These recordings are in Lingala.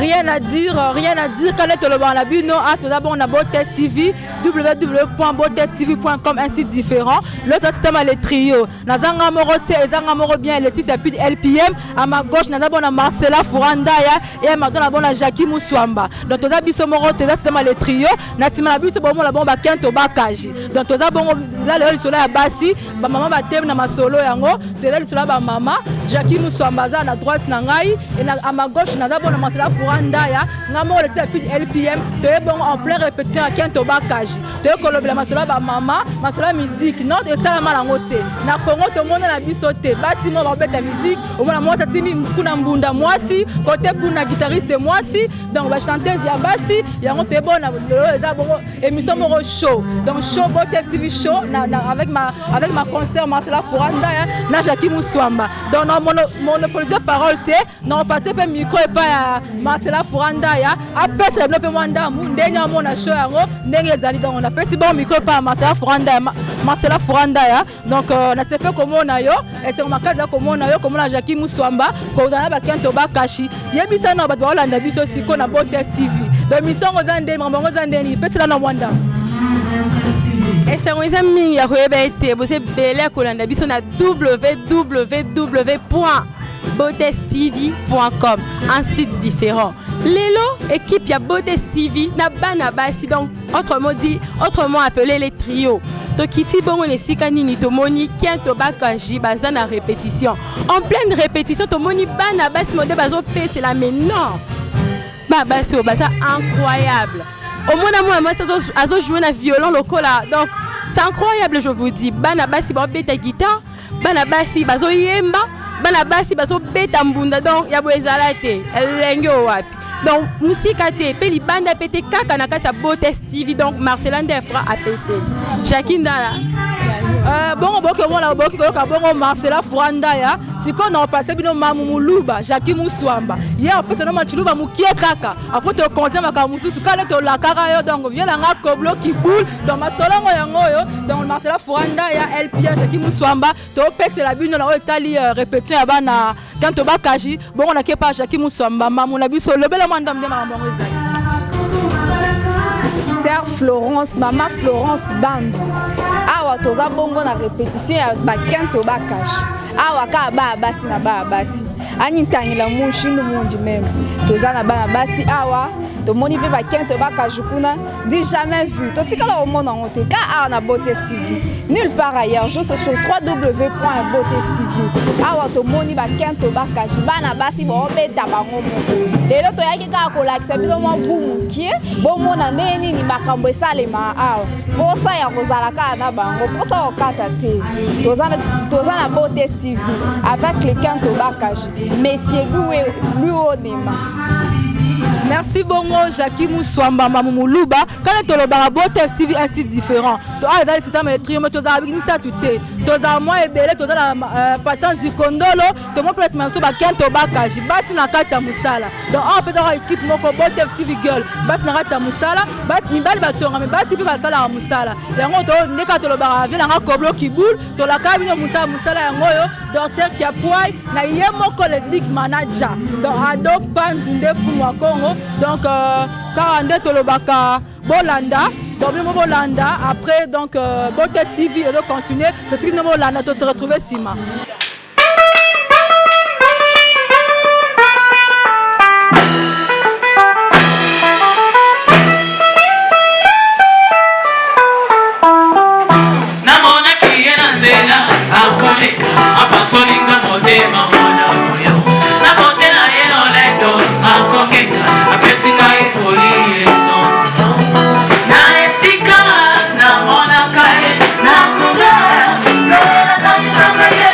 rien à dire. Quand on est la bino, tout d'abord on a Botest TV, www.botesttv.com, ainsi différent. L'autre système les trio. Nazanga Morote, Ezanga Moro bien, le titre c'est LPM. À ma gauche, Nazabon a Marcela Furandaya et à ma droite, on a Jackie Moussouamba. Donc tout d'abord Morote, là système les trio. Nasima biso bon la bomba Kento Bakaji. Donc tout d'abord là le solo à Bassi, maman va thème na ma solo yango, tout là le solo ba mama, Jackie Moussouamba à la droite nangai et à ma gauche Nazabon a Marcela Furandaya. Ngamo le titre LPM, tu es bon en pleine répétition à Kento Bakaji. Tu es kolobela masola ba mama, masola musique, non et ça la malangote. Na Congo tout le monde na bisote, basi mo ba beta musique, au moins moi ça timi kuna mbunda moi si, côté kuna guitariste moi si, donc ba chanteuse ya basi, ya on te bon na eza bon émission mo show. Donc show Botest TV show avec ma concert Marcela Furanda na Jackie Moussouamba. Donc monopoliser parole té, non passer pe micro et pas Marcela Furanda ya, après c'est le mwanda mu ndenya mo na show yango, ndenge ezali donc on appelle si bon micro pas Marcela Furanda ya. Donc na sait pas comment on a yo, et c'est ma casa comment on a yo, comment la Jackie Moussouamba, ko na ba Kento Bakashi. Yebisa na ba Holanda biso siko na Botest TV. Donc mission ozande mambo ozande ni pesa na mwanda. Et c'est un ami qui a été belé Kolanda biso na www.botesttv.com, un site différent. Lelo équipe ya Botest TV na bana basi, donc autrement appelé les trios. To kiti bongo les sikanini to moni Kento Bakaji baza na répétition. En pleine répétition to moni bana basi mode bazo c'est la mais non. Ba basi baza incroyable. Au moins moi azo jouer na violon lokola. Donc c'est incroyable, je vous dis. Bana basi ba beta guitare, bana basi bazo yemba, bana basi bazo beta mbunda, donc ya boezalate elenge wapi. Donc musique até pe li banda pété kaka na kasa Botest TV, donc Marcela Ndefra APC. Jackie Ndala. Bon moi la boki ko bon Marcela Furandaya siko na passer bino mamumuluba Jackie Moussouamba hier parce que na machiluba mukie kaka après te compter makamususu kale to la kaka yo donc vient la ngakoblo qui boule dans ma solongo yango yo donc Marcela Furandaya LPM Jackie Moussouamba to pète la bino la etali répétition ya bana Kento Bakaji bon on a ke pas Jackie Moussouamba mamuna biso lebela mandam de mamango ezali Sœur Florence, Maman Florence Bando. Awa toza bongo na répétition ya ba Kento Bakaji. Awa ka ba basi na ba basi. Ani tangila mushindu mundi même. Toza na ba basi awa. To moni pe ba Kento Bakaji kuna dit jamais vu. To tikala au monde en honte. Ka awa na Botest TV. Nulle part ailleurs. Je suis sur www.botesttv. Awa to moni ba Kento Bakaji. Bana basi bo beta bango mo. Lelo to yaki ka ko lakisa bino mo bumu kie. Bo mona neni ni makambo esalema awa. Posa ya kozala ka na bango. Posa okata te. Toza na Botest TV avec les Kento Bakaji. Monsieur Louis Onema. Merci bongo Jackie Moussouamba mamumuluba quand to lo ba Botest TV ainsi différent to a dans le système les trio to za avec ni ça tout c'est to za moi et belé to za la patience Kondolo to mo place manso ba Kento Bakaji basi na kati ya musala donc on peut avoir équipe moko Botest TV girl basi na kati ya musala basi ni bali batonga mais basi pe basala ya musala yango to ndeka to lo ba vile nga koblo kibul to la ka bino musala yango yo docteur qui a poids na ye moko le big manager donc ado panzunde fu wa Congo. Donc, 42 Tolobaka Bolanda, Bolanda. Après, donc, Botest TV, et donc continuer. Le truc de Bolanda, tu se retrouver Sima. Namona qui est dans Zena, à Konika, à Pasolinga, Modema, Monamoyo. Namona est dans l'Edo, à Konika. Apesinga ifoli esonsi na esika na mona kae na kuga na kanisa ye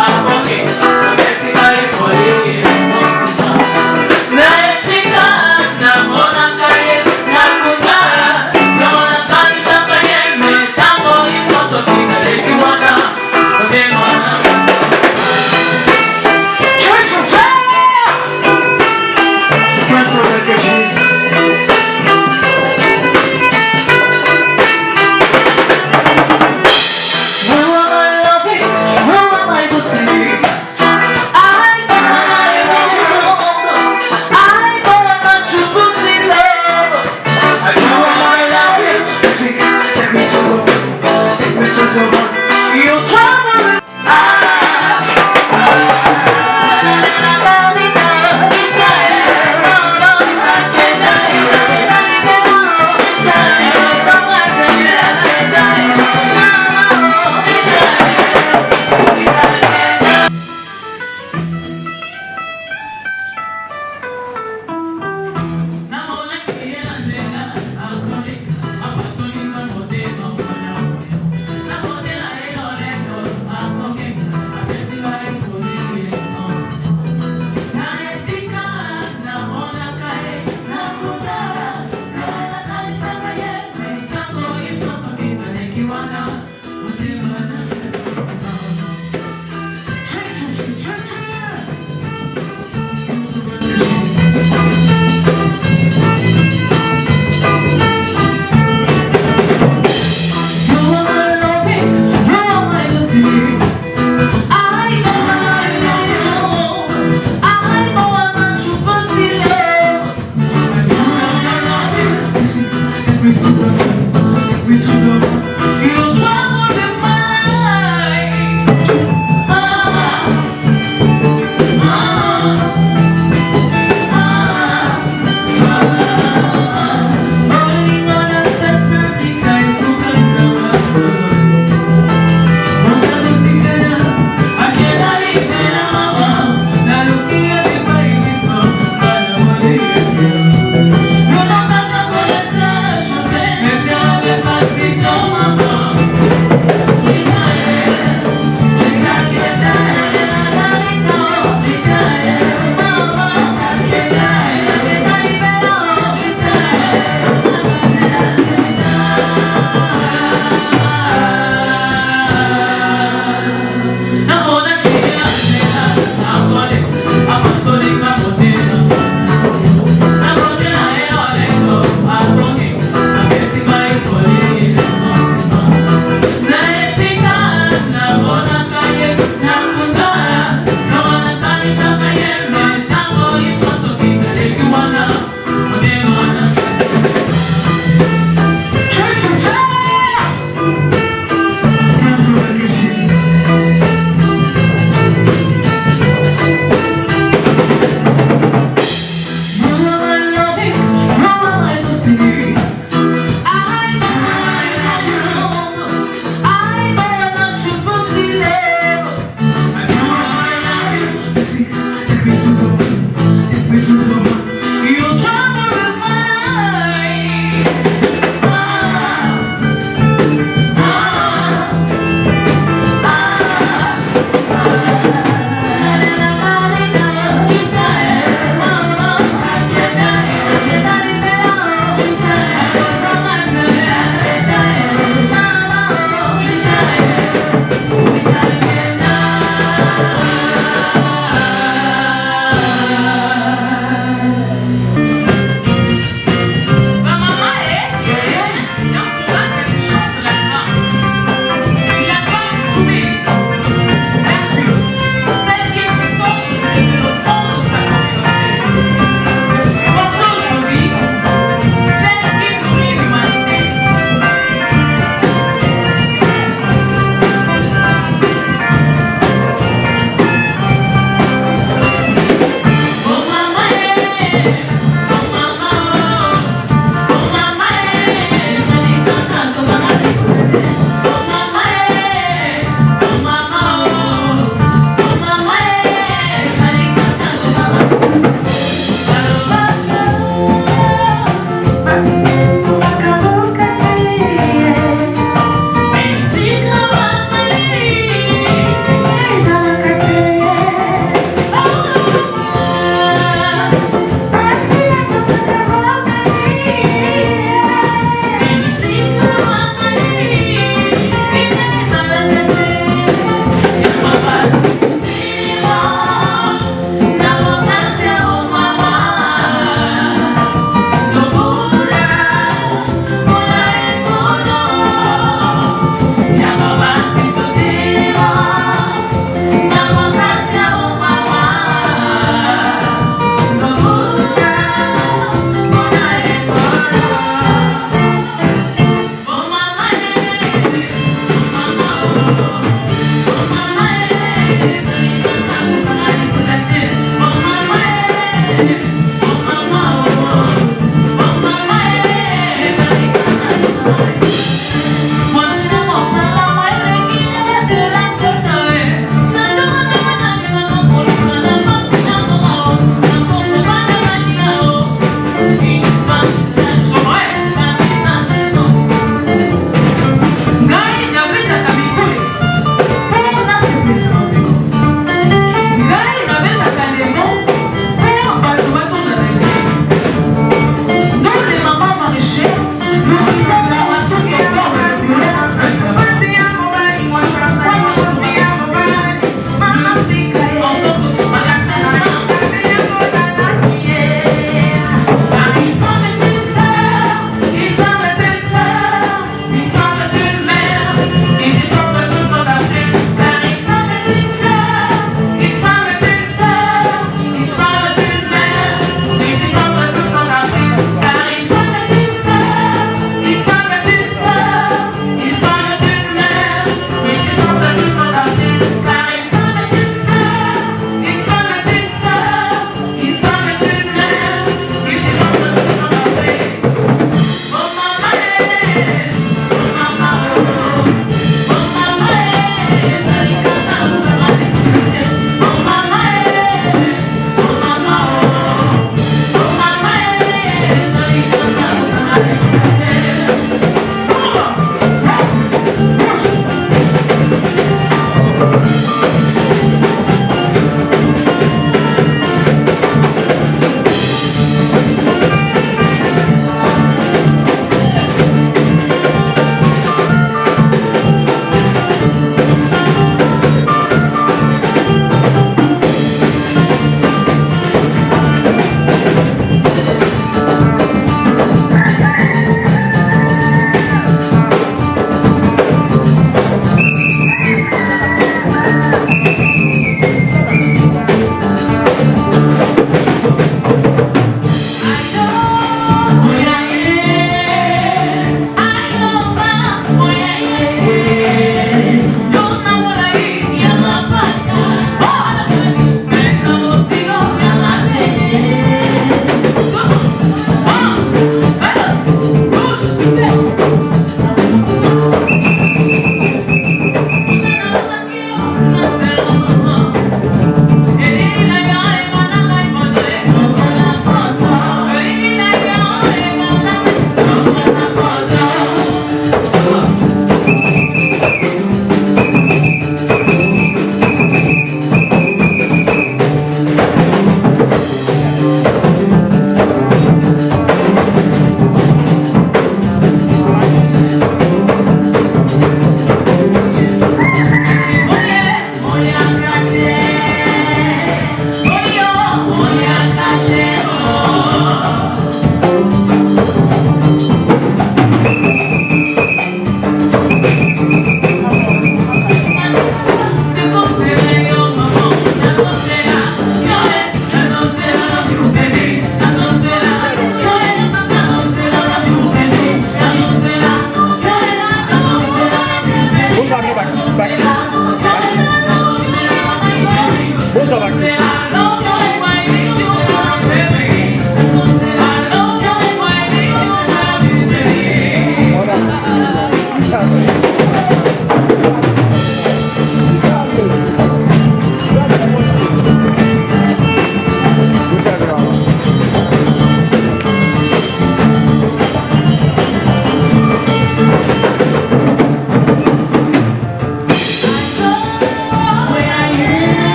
Who am I to see?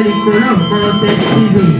Terminando a danger.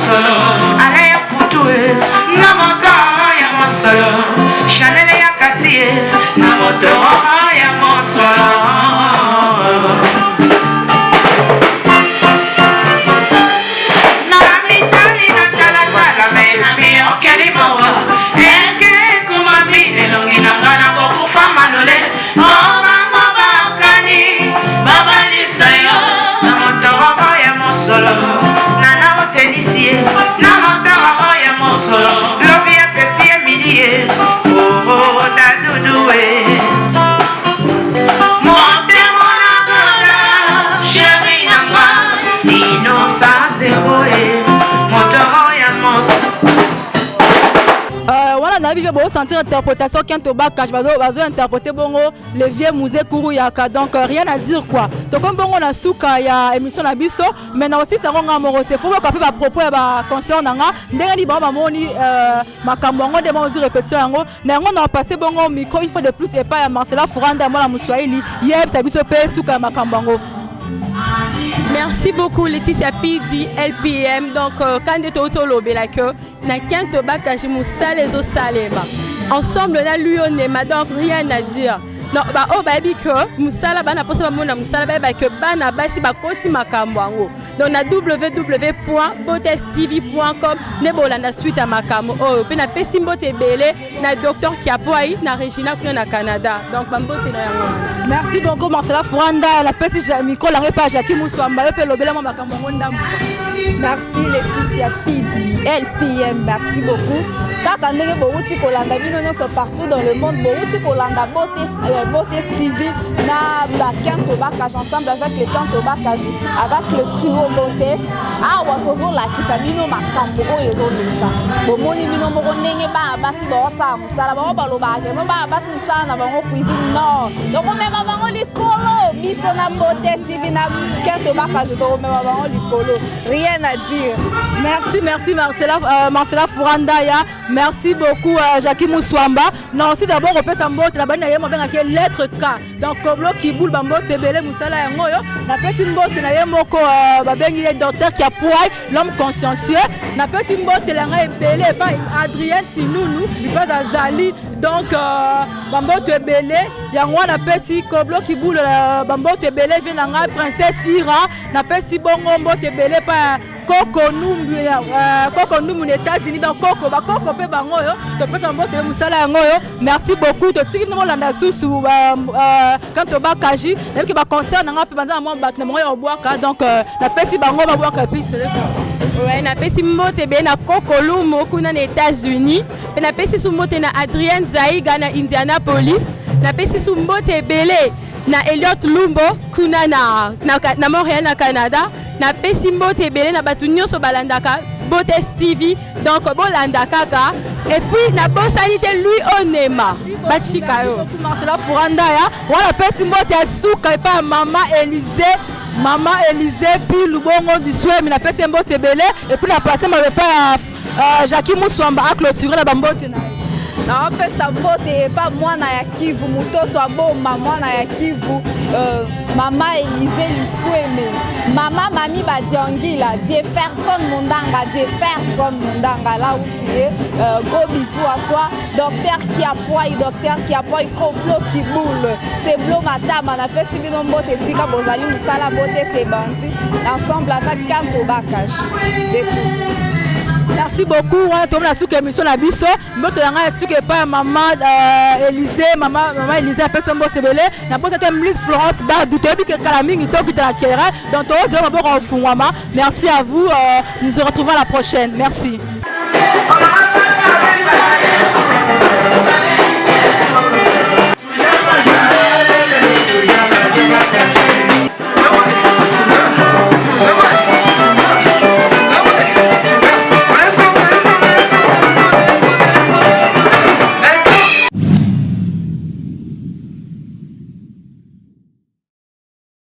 mosolo aleya putue na moto ya mosolo Chanel ya katie na moto ya mosolo na mitali na talatala me okeli mawa eske kumamine longi na ngana kokufa manole obango bakani babalisa yo na moto ya mosolo nana otenisie na moto ya mosolo lobi ya petit emilie oh dadudue monte monagala chéri nanga innocence eroe moto ya mosolo wana na bibi bo sentir interprétation Kento Bakash bazo interpréter bongo le vieux musée Kuruyaka donc rien à dire quoi to comme bongo na suka ya émission na biso mais na aussi ça nga morote faut pas ba propos ya ba concert nanga ndenge ni ba moni makambo ngo de mo répétition yango na ngo na passer bongo micro une fois de plus et pas ya Marcela Furanda moi la Muswahili yeb sa biso pe suka makambo ngo. Merci beaucoup Laetitia Pidi LPM donc quand de toto lobela que na Kento Bakash Moussa les Salema ensemble na Lyonema donc rien à dire non ba o ba bi que Moussa bana posa ba mona Moussa ba que bana basi ba koti makambo ngo donc na www.botestv.com ne bolanda suite à makambo oh pe na pesimbote belé na docteur Kiapoi na Regina kuna na Canada donc bambote na yango. Merci beaucoup Marcela Furanda la pesi micro la page Jackie Muswamba pe lobela mo makambo ngo ndambo. Merci Laetitia Pidi LPM merci beaucoup kaka ndenge bouti kolanda bino nyonso partout dans le monde bouti kolanda Botes TV na ba Kento Bakash ensemble avec le Kento Bakash avec le trio Botes awa tozo la kisa bino makambo oyo ezoleka bomoni bino moko ndenge ba basi ba osa musala ba baloba ke no ba basi musala na bango cuisine non donc mema bango likolo biso na Botes TV na Kento Bakash to mema bango likolo rien à dire. Merci Marcela Furanda ya merci beaucoup Jackie Muswamba non aussi d'abord on peut s'emboter la bana yemo benga ke lettre K donc koblo kiboul bambote sebele musala ya ngoyo na pesi mbote na yemoko babengi le docteur Kiapoi l'homme consciencieux na pesi mbote la nga ebele pa Adrien Tinunu pas azali donc bambote ebele yango na pesi koblo kiboul bambote ebele vient na nga princesse Ira na pesi bongo mbote ebele pa Coco Numbu aux États-Unis donc Coco pe bangoyo to pesa mbote musala yangoyo merci beaucoup to tiki no landa susu Kento Bakash même que ba concert nanga pe banza mo bat na moyo obwaka donc na pesi bango ba bwaka puis c'est ouais na pesi mbote be na Coco Lumo kuna na États-Unis pe na pesi sumbote na Adrien Zaiga na Indianapolis na pesi sumbote belé na Elliot Lumbo kuna na Montréal na Canada na pesi mbote belé na batu nyonso balandaka Botes TV donc bolandaka ka et puis na bosanité lui onema bachika yo Marcela Furanda ya wala pesi mbote suka pa Maman Élysée puis lubongo du swem na pesi mbote belé et puis na passer ma pa Jackie Muswamba a clôturer la bambote na na pesa mbote pa mwana ya Kivu mutoto aboma mwana ya Kivu Maman Élysée Lisweme Maman Mami Badiangila Jefferson Mondanga là où tu es gros bisous à toi docteur Kiapoi Koblo Kiboul c'est Blo Matama na pesi bino mbote sika bozali musala bote c'est bandi ensemble avec Kento Bakash. Merci beaucoup. On a tombé la souke émission la biso. Mbote yanga souke pa Maman Élysée, Maman Élysée appelle son mbote belé. Na bote te Miss Florence Badou te bi ke kala mingi to kita kera. Donc to zo maboko fungwama. Merci à vous. Nous nous retrouvons à la prochaine. Merci.